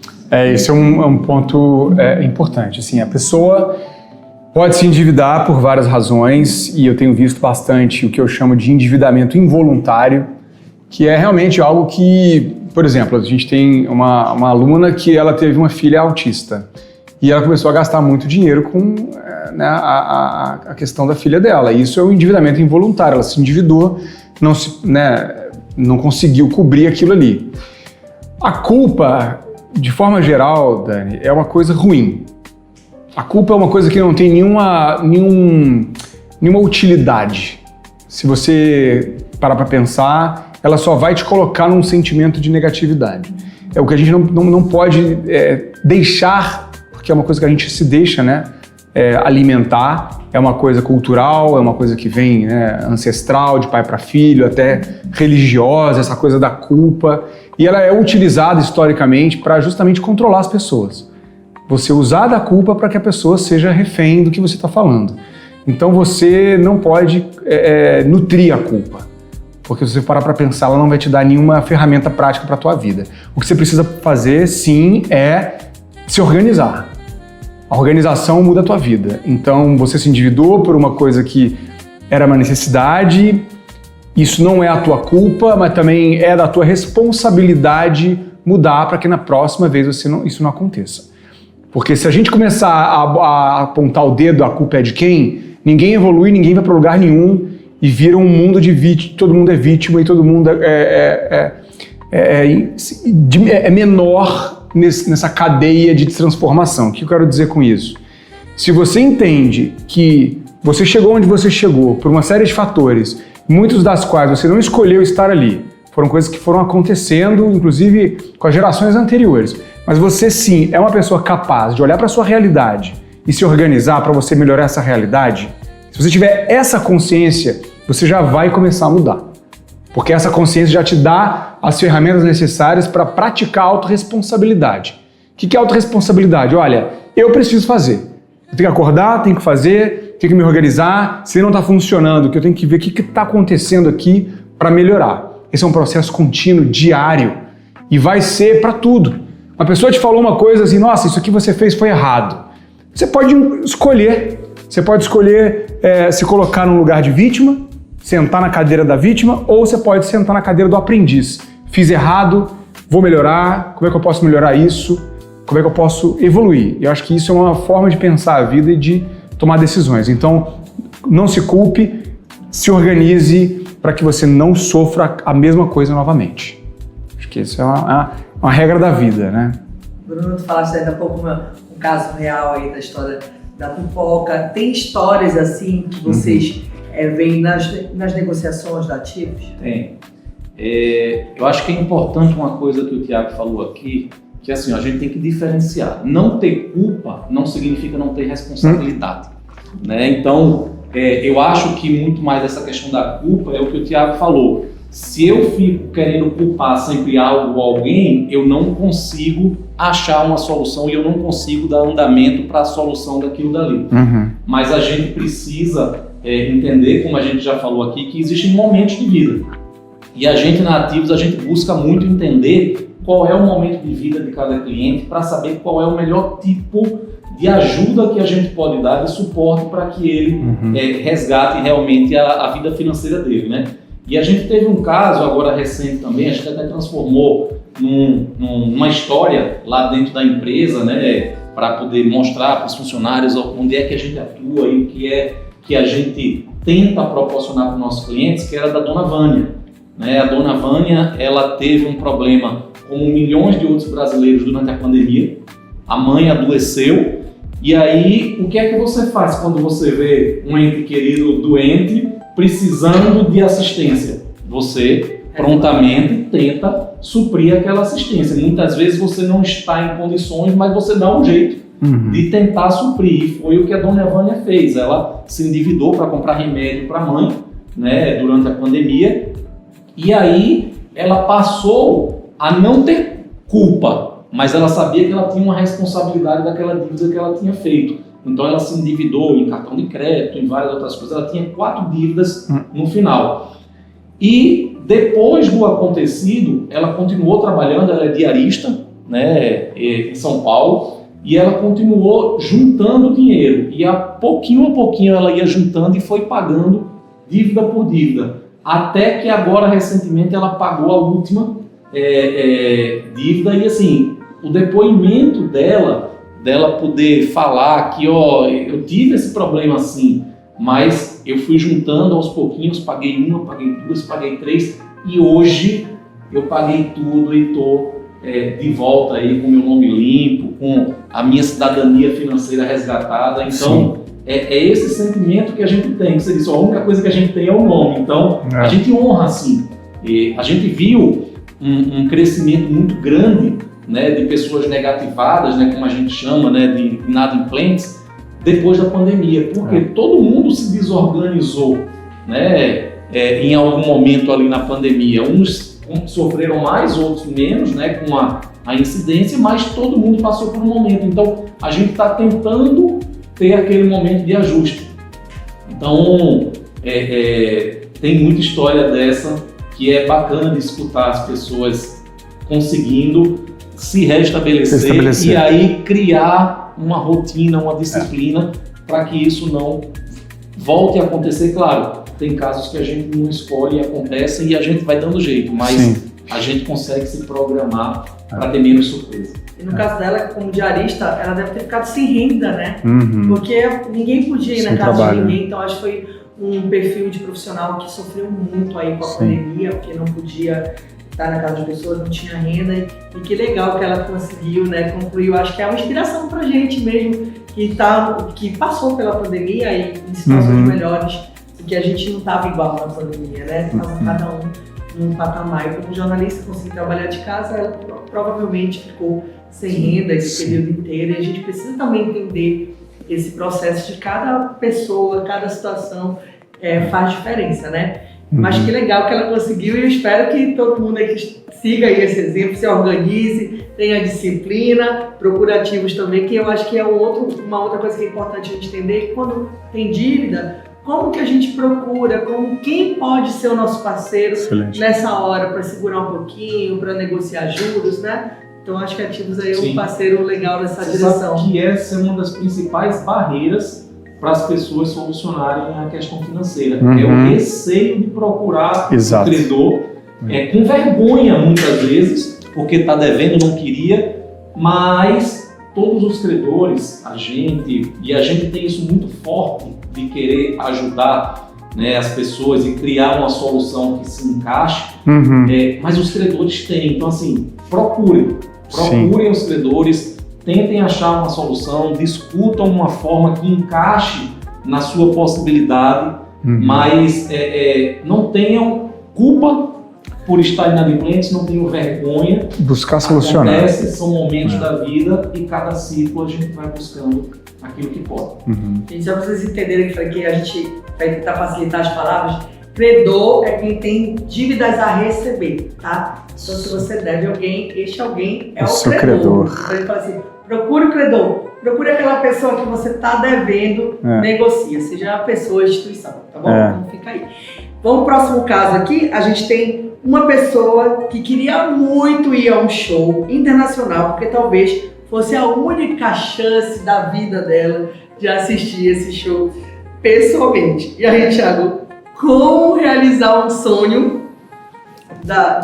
Esse é um ponto importante. Assim, a pessoa pode se endividar por várias razões e eu tenho visto bastante o que eu chamo de endividamento involuntário, que é realmente algo que, por exemplo, a gente tem uma aluna que ela teve uma filha autista e ela começou a gastar muito dinheiro com a questão da filha dela. Isso é um endividamento involuntário, ela se endividou, não conseguiu cobrir aquilo ali. A culpa, de forma geral, Dani, é uma coisa ruim. A culpa é uma coisa que não tem nenhuma utilidade. Se você parar para pensar, ela só vai te colocar num sentimento de negatividade. É o que a gente não pode deixar, porque é uma coisa que a gente se deixa, alimentar. É uma coisa cultural, é uma coisa que vem ancestral, de pai para filho, até religiosa, essa coisa da culpa. E ela é utilizada historicamente para justamente controlar as pessoas. Você usar da culpa para que a pessoa seja refém do que você está falando. Então você não pode nutrir a culpa. Porque se você parar para pensar, ela não vai te dar nenhuma ferramenta prática para a tua vida. O que você precisa fazer, sim, é se organizar. A organização muda a tua vida. Então você se endividou por uma coisa que era uma necessidade. Isso não é a tua culpa, mas também é da tua responsabilidade mudar para que na próxima vez isso não aconteça. Porque se a gente começar a apontar o dedo, a culpa é de quem, ninguém evolui, ninguém vai para lugar nenhum e vira um mundo de vítima, todo mundo é vítima e todo mundo é menor nessa cadeia de transformação. O que eu quero dizer com isso? Se você entende que você chegou onde você chegou por uma série de fatores, muitos das quais você não escolheu estar ali, foram coisas que foram acontecendo, inclusive com as gerações anteriores, mas você sim é uma pessoa capaz de olhar para a sua realidade e se organizar para você melhorar essa realidade, se você tiver essa consciência, você já vai começar a mudar. Porque essa consciência já te dá as ferramentas necessárias para praticar a autorresponsabilidade. O que é autorresponsabilidade? Olha, eu preciso fazer. Eu tenho que acordar, tenho que fazer, tenho que me organizar. Se não está funcionando, que eu tenho que ver o que está acontecendo aqui para melhorar. Esse é um processo contínuo, diário. E vai ser para tudo. Uma pessoa te falou uma coisa assim, nossa, isso aqui você fez foi errado. Você pode escolher. Você pode escolher se colocar num lugar de vítima, sentar na cadeira da vítima, ou você pode sentar na cadeira do aprendiz. Fiz errado, vou melhorar, como é que eu posso melhorar isso? Como é que eu posso evoluir? Eu acho que isso é uma forma de pensar a vida e de tomar decisões. Então, não se culpe, se organize para que você não sofra a mesma coisa novamente. Acho que isso é uma regra da vida, né? Bruno, tu falaste ainda há pouco um caso real aí da história da pipoca. Tem histórias assim que vocês veem nas negociações de ativos? Tem. Eu acho que é importante uma coisa que o Thiago falou aqui, que assim, a gente tem que diferenciar. Não ter culpa não significa não ter responsabilidade, né? Então, eu acho que muito mais essa questão da culpa é o que o Thiago falou. Se eu fico querendo culpar sempre algo ou alguém, eu não consigo achar uma solução e eu não consigo dar andamento para a solução daquilo dali. Mas a gente precisa entender, como a gente já falou aqui, que existem momentos de vida. E a gente na Ativos, a gente busca muito entender qual é o momento de vida de cada cliente para saber qual é o melhor tipo de ajuda que a gente pode dar, de suporte para que ele resgate realmente a vida financeira dele, né? E a gente teve um caso agora recente também, a gente até transformou numa história lá dentro da empresa, né? Para poder mostrar para os funcionários onde é que a gente atua e o que é que a gente tenta proporcionar para os nossos clientes, que era da Dona Vânia. Né? A Dona Vânia, ela teve um problema como milhões de outros brasileiros durante a pandemia. A mãe adoeceu. E aí, o que é que você faz quando você vê um ente querido doente precisando de assistência? Você prontamente tenta suprir aquela assistência. Muitas vezes você não está em condições, mas você dá um jeito de tentar suprir. E foi o que a Dona Vânia fez. Ela se endividou para comprar remédio para a mãe, né, durante a pandemia. E aí ela passou a não ter culpa, mas ela sabia que ela tinha uma responsabilidade daquela dívida que ela tinha feito. Então ela se endividou em cartão de crédito, em várias outras coisas. Ela tinha 4 dívidas no final. E depois do acontecido, ela continuou trabalhando, ela é diarista, né, em São Paulo, e ela continuou juntando dinheiro. E a pouquinho ela ia juntando e foi pagando dívida por dívida. Até que agora, recentemente, ela pagou a última dívida. E assim, o depoimento dela poder falar que, eu tive esse problema assim, mas eu fui juntando aos pouquinhos, paguei 1, paguei 2, paguei 3, e hoje eu paguei tudo e estou de volta aí com o meu nome limpo, com a minha cidadania financeira resgatada. Então, é esse sentimento que a gente tem. Você disse, a única coisa que a gente tem é o nome. Então, a gente honra, assim. A gente viu um crescimento muito grande, né, de pessoas negativadas, né, como a gente chama, né, de inadimplentes, depois da pandemia. Porque todo mundo se desorganizou, né, em algum momento ali na pandemia. Uns sofreram mais, outros menos, né, com a incidência, mas todo mundo passou por um momento. Então, a gente está tentando ter aquele momento de ajuste. Então, tem muita história dessa que é bacana de escutar as pessoas conseguindo se restabelecer e aí criar uma rotina, uma disciplina para que isso não volte a acontecer. Claro, tem casos que a gente não escolhe e acontecem e a gente vai dando jeito, mas a gente consegue se programar para ter menos surpresa. E no caso dela, como diarista, ela deve ter ficado sem renda, né? Porque ninguém podia ir na casa de ninguém, então acho que foi um perfil de profissional que sofreu muito aí com a pandemia, porque não podia estar na casa de pessoas, não tinha renda, e que legal que ela conseguiu, né, concluir. Eu acho que é uma inspiração pra gente mesmo, que passou pela pandemia e em situações melhores, porque a gente não estava igual na pandemia, né? Estava cada um num patamar. E como jornalista conseguiu trabalhar de casa, ela provavelmente ficou sem renda esse período inteiro, e a gente precisa também entender esse processo de cada pessoa, cada situação faz diferença, né? Mas que legal que ela conseguiu, e eu espero que todo mundo aqui siga aí esse exemplo, se organize, tenha disciplina, procure ativos também, que eu acho que é uma outra coisa que é importante a gente entender, quando tem dívida, como que a gente procura, quem pode ser o nosso parceiro nessa hora para segurar um pouquinho, para negociar juros, né? Então acho que ativos aí é um parceiro legal nessa direção. Sabe que essa é uma das principais barreiras para as pessoas solucionarem a questão financeira. É o receio de procurar o credor, com vergonha muitas vezes, porque está devendo, não queria, mas todos os credores, a gente tem isso muito forte de querer ajudar, né, as pessoas e criar uma solução que se encaixe, mas os credores têm. Então, assim, procurem os credores, tentem achar uma solução, discutam uma forma que encaixe na sua possibilidade, mas não tenham culpa por estar inadimplente, não tenho vergonha. Buscar solucionar. Acontece, são momentos da vida e cada ciclo a gente vai buscando aquilo que pode. Gente, só para vocês entenderem que a gente vai tentar facilitar as palavras, credor é quem tem dívidas a receber, tá? Então, se você deve alguém, este alguém é o seu credor. credor. Então, ele fala assim, procure o credor, procure aquela pessoa que você está devendo, negocia, seja a pessoa, a instituição, tá bom? Então fica aí. Vamos pro próximo caso aqui, a gente tem uma pessoa que queria muito ir a um show internacional, porque talvez fosse a única chance da vida dela de assistir esse show pessoalmente. E aí, Thiago, como realizar um sonho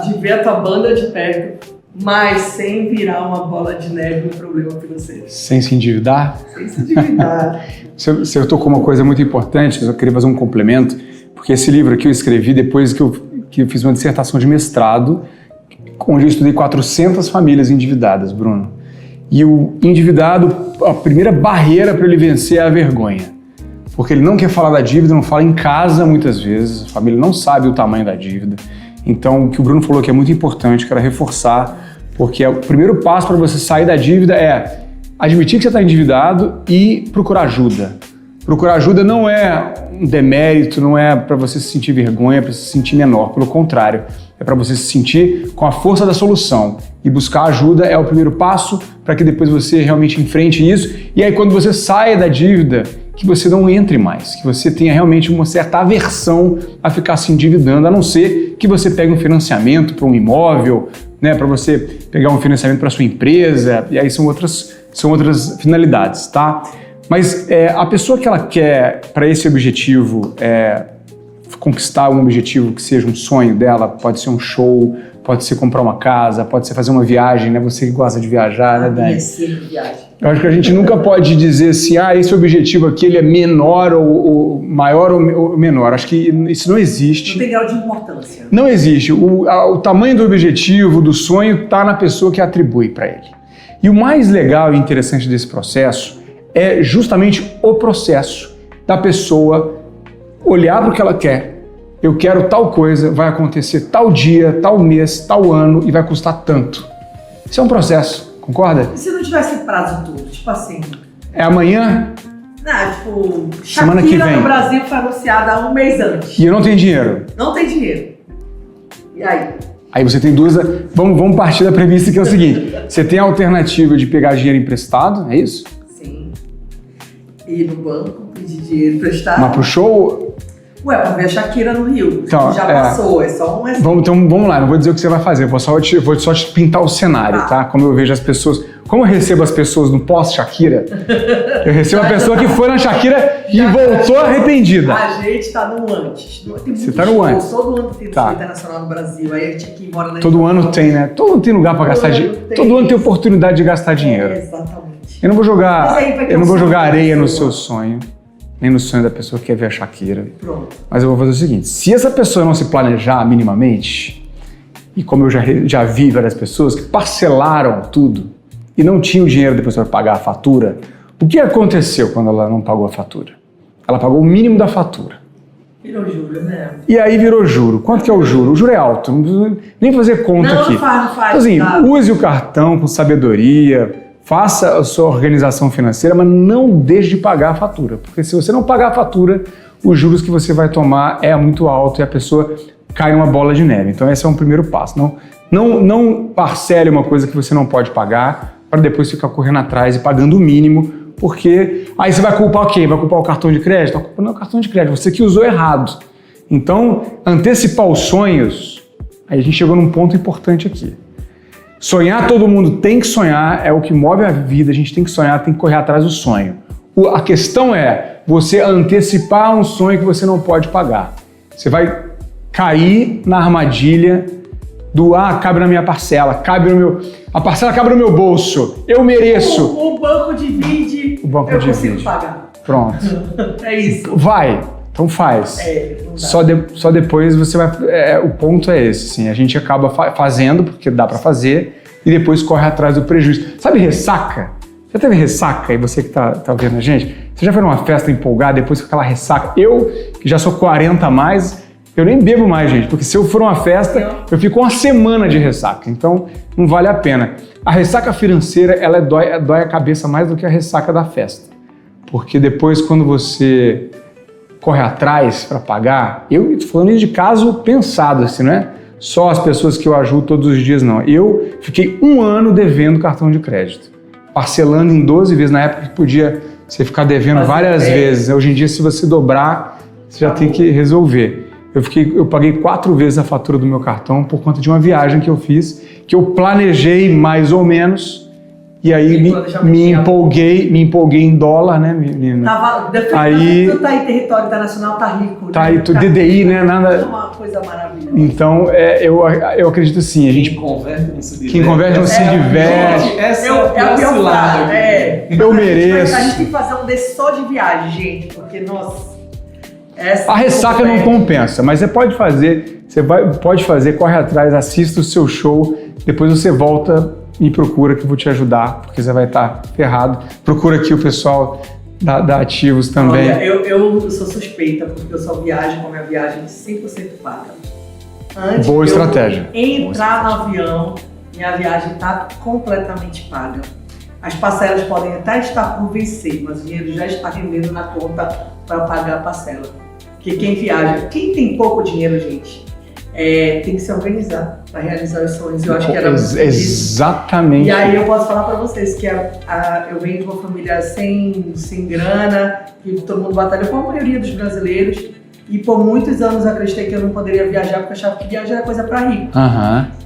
de ver a tua banda de perto, mas sem virar uma bola de neve um problema financeiro? Sem se endividar? Sem se endividar. Você tocou uma coisa muito importante, eu queria fazer um complemento, porque esse livro aqui eu escrevi depois que eu fiz uma dissertação de mestrado, onde eu estudei 400 famílias endividadas, Bruno. E o endividado, a primeira barreira para ele vencer é a vergonha. Porque ele não quer falar da dívida, não fala em casa muitas vezes, a família não sabe o tamanho da dívida. Então, o que o Bruno falou que é muito importante, quero reforçar, porque o primeiro passo para você sair da dívida é admitir que você está endividado e procurar ajuda. Procurar ajuda não é um demérito, não é para você se sentir vergonha, para se sentir menor, pelo contrário, é para você se sentir com a força da solução. E buscar ajuda é o primeiro passo para que depois você realmente enfrente isso. E aí quando você saia da dívida, que você não entre mais, que você tenha realmente uma certa aversão a ficar se endividando, a não ser que você pegue um financiamento para um imóvel, né, para você pegar um financiamento para sua empresa, e aí são outras finalidades, tá? Mas a pessoa que ela quer, para esse objetivo, conquistar um objetivo que seja um sonho dela, pode ser um show, pode ser comprar uma casa, pode ser fazer uma viagem, né? Você que gosta de viajar, né, Dani? Viagem. Eu acho que a gente nunca pode dizer assim, esse objetivo aqui ele é menor ou maior ou menor. Acho que isso não existe. Não tem grau de importância. Não existe. O tamanho do objetivo, do sonho, está na pessoa que atribui para ele. E o mais legal e interessante desse processo é justamente o processo da pessoa olhar para o que ela quer. Eu quero tal coisa, vai acontecer tal dia, tal mês, tal ano e vai custar tanto. Isso é um processo, concorda? E se não tivesse prazo todo? Tipo assim... É amanhã? Não, tipo... Semana que Shakira vem. no Brasil foi anunciada há um mês antes. E eu não tenho dinheiro. Não tem dinheiro. E aí? Aí você tem duas... Vamos partir da premissa que é o seguinte. Você tem a alternativa de pegar dinheiro emprestado, é isso? Sim. Ir no banco, pedir dinheiro emprestado. Mas pro show... Ué, pra ver a Shakira no Rio. Então, já passou, é só um exemplo. Então vamos lá, não vou dizer o que você vai fazer, vou só te pintar o cenário, tá? Como eu vejo as pessoas... Como eu recebo as pessoas no pós-Shakira, eu recebo a pessoa que foi na Shakira e voltou arrependida. A gente tá no antes. Tem Você tá no antes. Todo ano tem Tá. internacional no Brasil, aí a gente aqui embora na Todo ano tem, né? Todo ano tem lugar pra gastar dinheiro. Todo ano tem oportunidade de gastar dinheiro. Exatamente. Eu não vou Mas aí vai ter um jogar sonho areia da no pessoa. seu sonho, nem no sonho da pessoa que quer ver a Shakira. Pronto. Mas eu vou fazer o seguinte, se essa pessoa não se planejar minimamente, e como eu já vi várias pessoas que parcelaram tudo e não tinham dinheiro depois para pagar a fatura, o que aconteceu quando ela não pagou a fatura? Ela pagou o mínimo da fatura. Virou juro, né? E aí virou juro. Quanto que é o juro? O juro é alto, não precisa nem fazer conta aqui. Não faz. Então, assim, tá? use o cartão com sabedoria, faça a sua organização financeira, mas não deixe de pagar a fatura. Porque se você não pagar a fatura, os juros que você vai tomar é muito alto e a pessoa cai numa bola de neve. Então esse é um primeiro passo. Não parcele uma coisa que você não pode pagar para depois ficar correndo atrás e pagando o mínimo, porque aí você vai culpar quem? Vai culpar o cartão de crédito? A culpa não é o cartão de crédito, você que usou errado. Então, antecipar os sonhos, aí a gente chegou num ponto importante aqui. Sonhar, todo mundo tem que sonhar, é o que move a vida, a gente tem que sonhar, tem que correr atrás do sonho. A questão é você antecipar um sonho que você não pode pagar. Você vai cair na armadilha do cabe na minha parcela, a parcela cabe no meu bolso, eu mereço. O banco divide, O banco eu divide. consigo pagar. Pronto. É isso. Vai, então faz. Não dá. Só depois você vai... o ponto é esse, assim, a gente acaba fazendo, porque dá pra fazer, e depois corre atrás do prejuízo. Sabe ressaca? Já teve ressaca? E você que tá vendo a gente? Você já foi numa festa empolgada, depois com aquela ressaca? Eu, que já sou 40 a mais, Eu nem bebo mais, gente, porque se eu for uma festa, eu fico uma semana de ressaca. Então, não vale a pena. A ressaca financeira, ela dói a cabeça mais do que a ressaca da festa. Porque depois, quando você corre atrás para pagar, eu estou falando isso de caso pensado, assim, não é só as pessoas que eu ajudo todos os dias, não. Eu fiquei 1 ano devendo cartão de crédito, parcelando em 12 vezes, na época que podia você ficar devendo várias vezes. Hoje em dia, se você dobrar, você já tem que resolver. Eu paguei 4 vezes a fatura do meu cartão por conta de uma viagem que eu fiz, que eu planejei mais ou menos, e aí me empolguei em dólar, né, menina? Aí tu tá em território internacional, tá rico. Tá aí, DDI, né? Nada. É uma coisa maravilhosa. Então, eu acredito assim, a gente... Quem converte não se diverte. Essa é a cilada. Eu mereço. A gente tem que fazer um desse só de viagem, gente, porque, nossa... A ressaca não compensa, mas você pode fazer, corre atrás, assista o seu show, depois você volta e procura que eu vou te ajudar, porque você vai estar ferrado. Procura aqui o pessoal da Ativos também. Olha, eu sou suspeita, porque eu só viajo com a minha viagem 100% paga. Antes Boa estratégia. Entrar no avião, minha viagem está completamente paga. As parcelas podem até estar por vencer, mas o dinheiro já está rendendo na conta para pagar a parcela. Porque quem viaja, quem tem pouco dinheiro, gente, tem que se organizar para realizar os sonhos. Eu acho que era exatamente. E aí eu posso falar para vocês que eu venho de uma família sem grana, que todo mundo batalhou com a maioria dos brasileiros, e por muitos anos eu acreditei que eu não poderia viajar, porque eu achava que viajar era coisa para rico.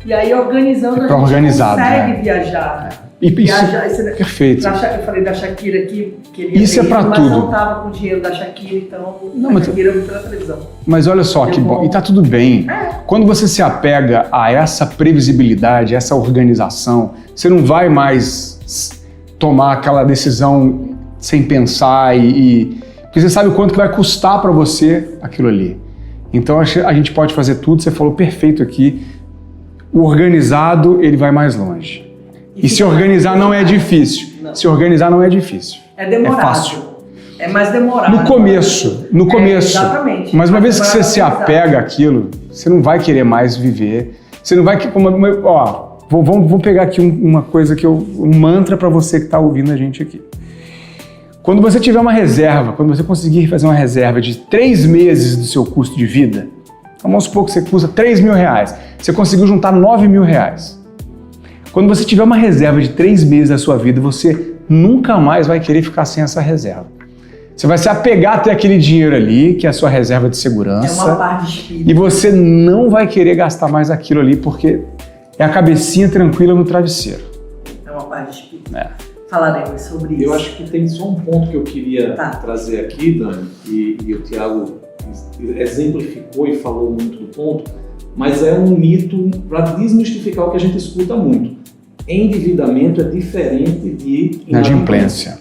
E aí organizando, a gente consegue viajar. Perfeito. Eu falei da Shakira aqui, que ele isso é para tudo. não estava com o dinheiro da Shakira, então a Shakira viu pela televisão. Mas olha só, que bom. E tá tudo bem. Quando você se apega a essa previsibilidade, essa organização, você não vai mais tomar aquela decisão sem pensar porque você sabe o quanto que vai custar para você aquilo ali. Então a gente pode fazer tudo, você falou perfeito aqui. O organizado, ele vai mais longe. E se organizar não é difícil. Se organizar não é difícil. É demorado. É fácil. É mais demorado. No começo. Exatamente. Mas uma vez que você se apega àquilo, você não vai querer mais viver. Você não vai... vamos pegar aqui uma coisa um mantra para você que está ouvindo a gente aqui. Quando você tiver uma reserva, quando você conseguir fazer uma reserva de 3 meses do seu custo de vida, vamos supor que você custa R$3.000, você conseguiu juntar R$9.000. Quando você tiver uma reserva de 3 meses da sua vida, você nunca mais vai querer ficar sem essa reserva. Você vai se apegar até aquele dinheiro ali, que é a sua reserva de segurança. É uma parte de espírito. E você não vai querer gastar mais aquilo ali, porque é a cabecinha tranquila no travesseiro. É uma parte de espírito. Falaremos sobre isso. Eu acho que tem só um ponto que eu queria trazer aqui, Dani, e o Thiago exemplificou e falou muito do ponto, mas é um mito para desmistificar o que a gente escuta muito. Endividamento é diferente de inadimplência.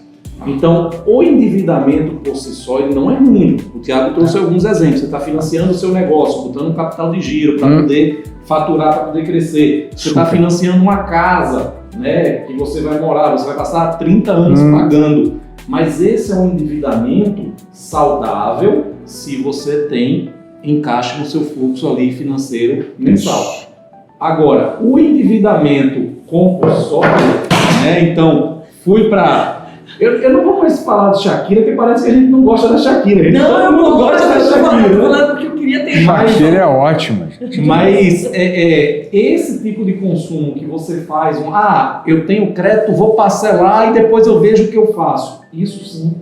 Então, o endividamento por si só ele não é ruim. O Thiago trouxe alguns exemplos. Você está financiando o seu negócio, botando um capital de giro para poder faturar, para poder crescer. Você está financiando uma casa, né, que você vai morar, você vai passar 30 anos pagando. Mas esse é um endividamento saudável se você tem encaixe no seu fluxo ali financeiro mensal. Agora, o endividamento compulsório, né? Então, fui para... Eu não vou mais falar de Shakira, porque parece que a gente não gosta da Shakira. Não, eu não gosto da Shakira. Eu falando porque eu queria ter mais. Shakira é ótima. Mas esse tipo de consumo que você faz, eu tenho crédito, vou parcelar e depois eu vejo o que eu faço. Isso sim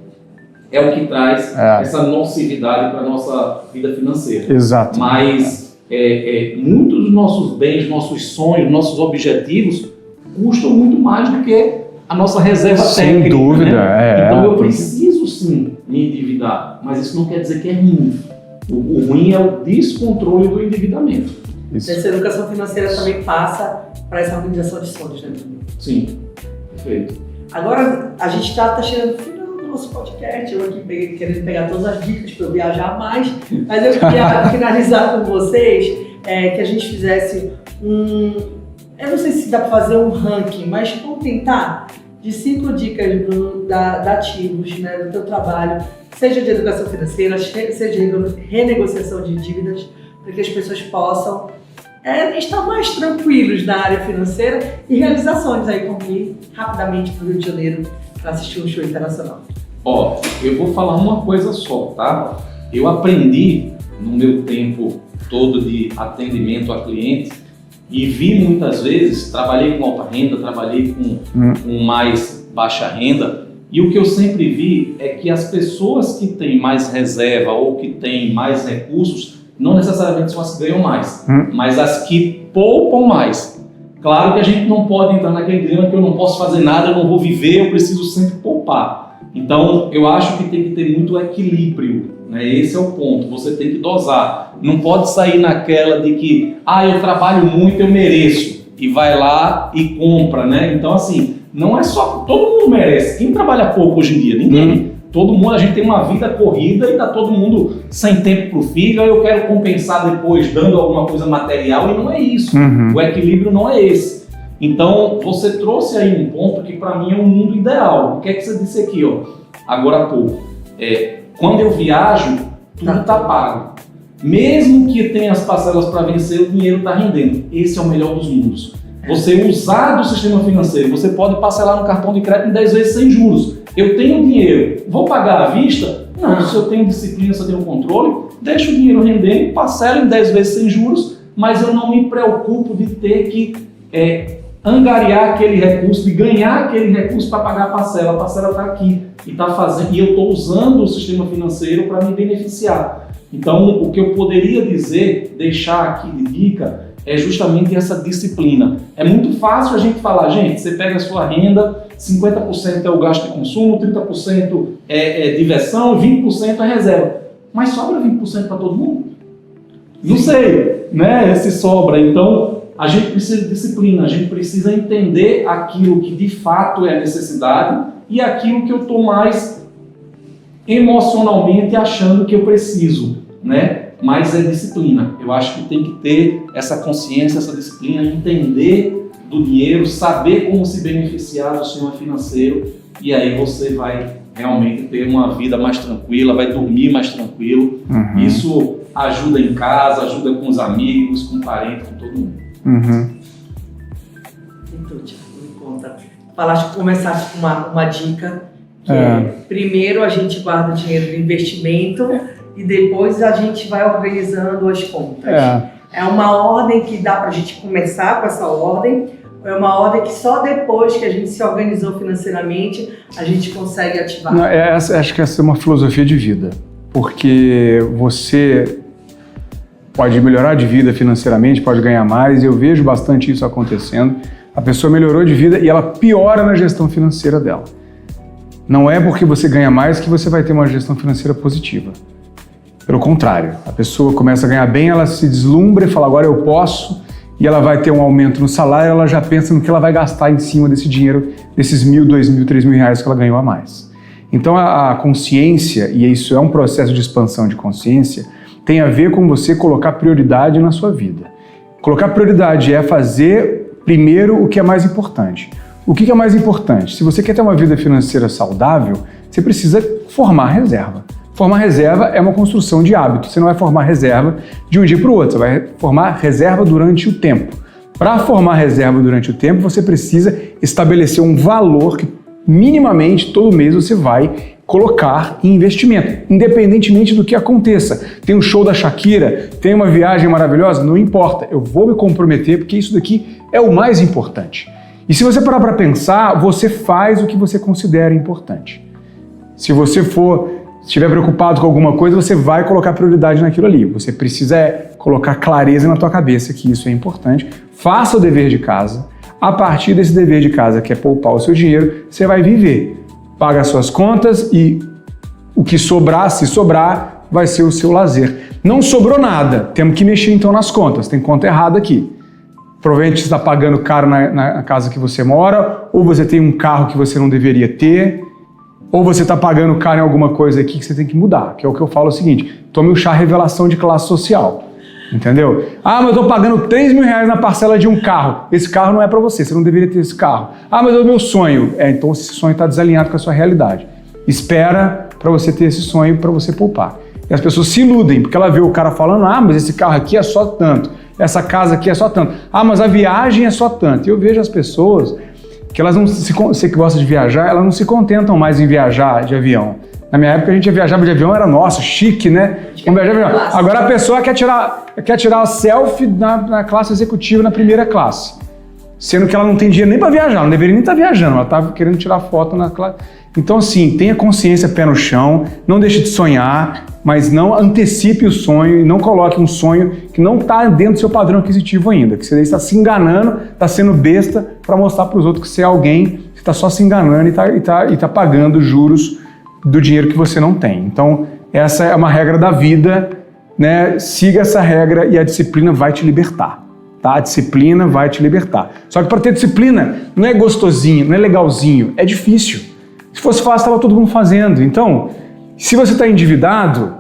é o que traz essa nocividade para a nossa vida financeira. Exato. Mas muitos dos nossos bens, nossos sonhos, nossos objetivos custam muito mais do que a nossa reserva técnica. Sem dúvida. Né? Então eu preciso sim me endividar, mas isso não quer dizer que é ruim. O ruim é o descontrole do endividamento. Essa educação financeira também passa para essa organização de sonhos, né? Sim, perfeito. Agora a gente está chegando no final do nosso podcast, eu aqui querendo pegar todas as dicas para eu viajar mais, mas eu queria finalizar com vocês que a gente fizesse eu não sei se dá para fazer um ranking, mas vamos tentar de 5 dicas da Ativos, né, do teu trabalho, seja de educação financeira, seja de renegociação de dívidas, para que as pessoas possam estar mais tranquilos na área financeira e realizações aí, como ir rapidamente para o Rio de Janeiro para assistir um show internacional. Ó, eu vou falar uma coisa só, tá? Eu aprendi no meu tempo todo de atendimento a cliente e vi muitas vezes, trabalhei com alta renda, trabalhei com mais baixa renda, e o que eu sempre vi é que as pessoas que têm mais reserva ou que têm mais recursos não necessariamente são as que ganham mais, mas as que poupam mais. Claro que a gente não pode entrar naquele dilema que eu não posso fazer nada, eu não vou viver, eu preciso sempre poupar. Então, eu acho que tem que ter muito equilíbrio, né? Esse é o ponto, você tem que dosar. Não pode sair naquela de que, eu trabalho muito, eu mereço, e vai lá e compra, né? Então, assim, não é só, todo mundo merece. Quem trabalha pouco hoje em dia? Ninguém. Todo mundo, a gente tem uma vida corrida e tá todo mundo sem tempo pro filho, eu quero compensar depois dando alguma coisa material, e não é isso. O equilíbrio não é esse. Então, você trouxe aí um ponto que para mim é um mundo ideal. O que é que você disse aqui, ó, agora há pouco? Quando eu viajo, tudo tá pago. Mesmo que tenha as parcelas para vencer, o dinheiro tá rendendo. Esse é o melhor dos mundos. Você usar do sistema financeiro, você pode parcelar no cartão de crédito em 10 vezes sem juros. Eu tenho dinheiro, vou pagar à vista? Não, se eu tenho disciplina, se eu tenho controle, deixo o dinheiro rendendo, parcelo em 10 vezes sem juros, mas eu não me preocupo de ter que angariar aquele recurso, de ganhar aquele recurso para pagar a parcela está aqui e eu estou usando o sistema financeiro para me beneficiar. Então, o que eu poderia dizer, deixar aqui de dica, é justamente essa disciplina. É muito fácil a gente falar, gente, você pega a sua renda, 50% é o gasto de consumo, 30% é diversão, 20% é reserva. Mas sobra 20% para todo mundo? Não sei, né? Se sobra. Então, a gente precisa de disciplina, a gente precisa entender aquilo que de fato é necessidade e aquilo que eu estou mais emocionalmente achando que eu preciso, né? Mas é disciplina. Eu acho que tem que ter essa consciência, essa disciplina, entender do dinheiro, saber como se beneficiar do sistema financeiro, e aí você vai realmente ter uma vida mais tranquila, vai dormir mais tranquilo. Isso ajuda em casa, ajuda com os amigos, com parentes, com todo mundo. Então, me conta. Começaste com uma dica, que primeiro a gente guarda o dinheiro do investimento, e depois a gente vai organizando as contas. É uma ordem que dá para a gente começar com essa ordem, ou é uma ordem que só depois que a gente se organizou financeiramente a gente consegue ativar? Não, acho que essa é uma filosofia de vida, porque você pode melhorar de vida financeiramente, pode ganhar mais, eu vejo bastante isso acontecendo. A pessoa melhorou de vida e ela piora na gestão financeira dela. Não é porque você ganha mais que você vai ter uma gestão financeira positiva. Pelo contrário, a pessoa começa a ganhar bem, ela se deslumbra e fala, agora eu posso, e ela vai ter um aumento no salário, ela já pensa no que ela vai gastar em cima desse dinheiro, desses 1.000, 2.000, 3.000 reais que ela ganhou a mais. Então a consciência, e isso é um processo de expansão de consciência, tem a ver com você colocar prioridade na sua vida. Colocar prioridade é fazer primeiro o que é mais importante. O que é mais importante? Se você quer ter uma vida financeira saudável, você precisa formar reserva. Formar reserva é uma construção de hábito. Você não vai formar reserva de um dia para o outro, você vai formar reserva durante o tempo. Para formar reserva durante o tempo, você precisa estabelecer um valor que minimamente todo mês você vai colocar em investimento, independentemente do que aconteça. Tem um show da Shakira, tem uma viagem maravilhosa, não importa, eu vou me comprometer porque isso daqui é o mais importante. E se você parar para pensar, você faz o que você considera importante. Se você estiver preocupado com alguma coisa, você vai colocar prioridade naquilo ali. Você precisa colocar clareza na tua cabeça que isso é importante. Faça o dever de casa. A partir desse dever de casa, que é poupar o seu dinheiro, você vai viver. Paga as suas contas e o que sobrar, se sobrar, vai ser o seu lazer. Não sobrou nada. Temos que mexer então nas contas. Tem conta errada aqui. Provavelmente você está pagando caro na casa que você mora, ou você tem um carro que você não deveria ter, ou você está pagando caro em alguma coisa aqui que você tem que mudar, que é o que eu falo o seguinte, tome o chá revelação de classe social, entendeu? Mas eu estou pagando 3.000 reais na parcela de um carro, esse carro não é para você não deveria ter esse carro. Mas é o meu sonho. Então esse sonho está desalinhado com a sua realidade. Espera para você ter esse sonho, para você poupar. E as pessoas se iludem, porque ela vê o cara falando, mas esse carro aqui é só tanto, essa casa aqui é só tanto, mas a viagem é só tanto. E eu vejo as pessoas que elas não você que gosta de viajar, elas não se contentam mais em viajar de avião. Na minha época a gente viajava de avião, era nossa, chique, né? Vamos viajar de avião. Agora a pessoa quer tirar a selfie na classe executiva, na primeira classe. Sendo que ela não tem dinheiro nem para viajar, ela não deveria nem estar viajando, ela estava querendo tirar foto na classe. Então assim, tenha consciência, pé no chão, não deixe de sonhar, mas não antecipe o sonho e não coloque um sonho que não está dentro do seu padrão aquisitivo ainda, que você está se enganando, está sendo besta para mostrar para os outros que você é alguém que está só se enganando e está pagando juros do dinheiro que você não tem. Então essa é uma regra da vida, né? Siga essa regra e a disciplina vai te libertar. Tá? A disciplina vai te libertar. Só que para ter disciplina não é gostosinho, não é legalzinho, é difícil. Se fosse fácil, estava todo mundo fazendo. Então, se você está endividado,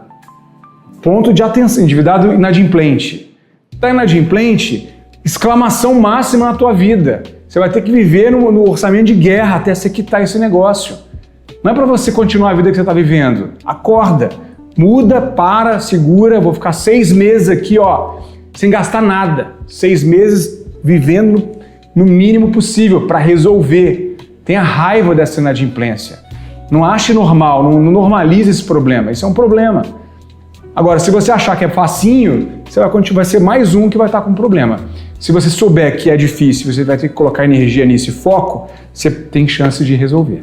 ponto de atenção, endividado inadimplente. Está inadimplente, exclamação máxima na tua vida. Você vai ter que viver no orçamento de guerra até você quitar esse negócio. Não é para você continuar a vida que você está vivendo. Acorda, muda, para, segura, vou ficar 6 meses aqui, sem gastar nada. 6 meses vivendo no mínimo possível para resolver. Tenha raiva dessa inadimplência. Não ache normal, não normalize esse problema. Isso é um problema. Agora, se você achar que é facinho, vai ser mais um que vai estar com problema. Se você souber que é difícil, você vai ter que colocar energia nisso e foco, você tem chance de resolver.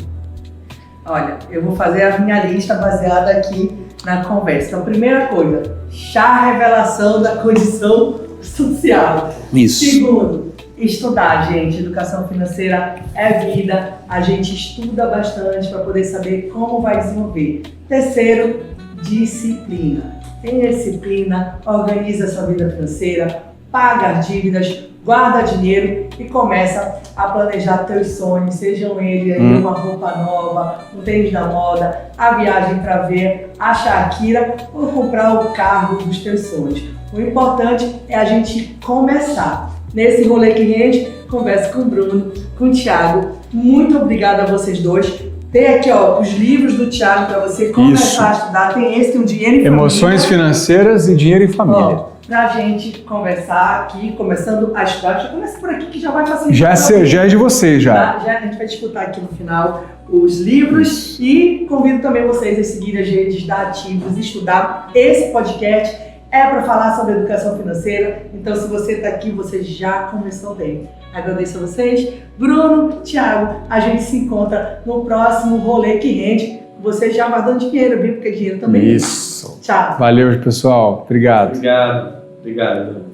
Olha, eu vou fazer a minha lista baseada aqui na conversa. Então, primeira coisa, chá revelação da condição social. Isso. Segundo, estudar, gente. Educação financeira é vida. A gente estuda bastante para poder saber como vai desenvolver. Terceiro, disciplina. Tenha disciplina, organiza a sua vida financeira, paga as dívidas, guarda dinheiro e começa a planejar teus sonhos, sejam eles uma roupa nova, um tênis da moda, a viagem para ver a Shakira ou comprar o carro dos teus sonhos. O importante é a gente começar. Nesse rolê que rende, converso com o Bruno, com o Thiago. Muito obrigada a vocês dois. Tem aqui os livros do Thiago para você começar a estudar. Tem esse, tem o Dinheiro em Família. Emoções Financeiras e Dinheiro em Família. Pra gente conversar aqui, começando a estudar. Já começa por aqui que já vai facilitar. Já é de vocês, já. A gente vai disputar aqui no final os livros e convido também vocês a seguirem as redes da Ativos, estudar. Esse podcast é para falar sobre educação financeira, então se você está aqui, você já começou bem. Agradeço a vocês. Bruno, Thiago, a gente se encontra no próximo Rolê que Rende. Vocês já guardando dinheiro, viu? Porque dinheiro também. Isso. Tchau. Valeu, pessoal. Obrigado. Obrigado.